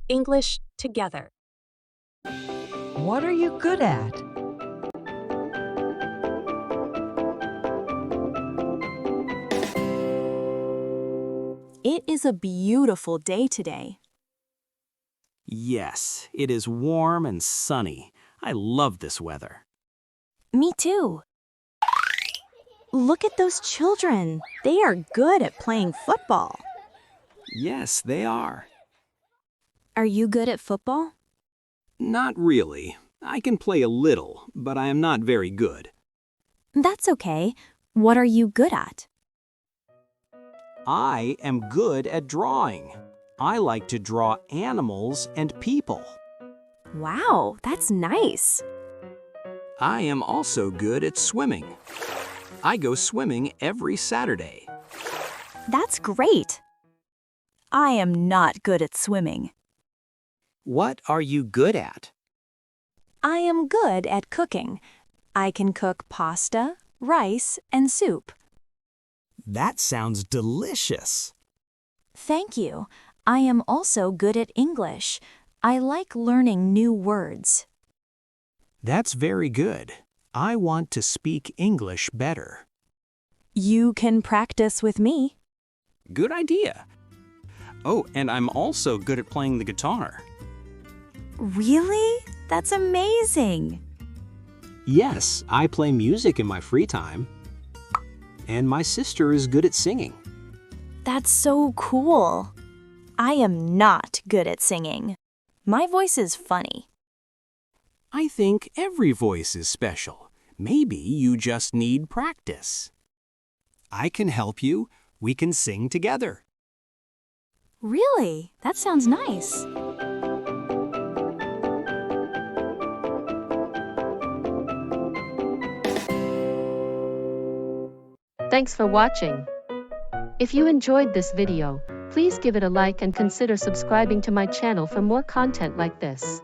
English together. What are you good at? It is a beautiful day today. Yes, it is warm and sunny. I love this weather. Me too. Look at those children. They are good at playing football. Yes, they are. Are you good at football? Not really. I can play a little, but I am not very good. That's okay. What are you good at? I am good at drawing. I like to draw animals and people. Wow, that's nice. I am also good at swimming. I go swimming every Saturday. That's great. I am not good at swimming. What are you good at? I am good at cooking. I can cook pasta, rice, and soup. That sounds delicious. Thank you. I am also good at English. I like learning new words. That's very good. I want to speak English better. You can practice with me. Good idea. Oh, and I'm also good at playing the guitar. Really? That's amazing. Yes, I play music in my free time. And my sister is good at singing. That's so cool. I am not good at singing. My voice is funny. I think every voice is special. Maybe you just need practice. I can help you. We can sing together. Really? That sounds nice. Thanks for watching. If you enjoyed this video, please give it a like and consider subscribing to my channel for more content like this.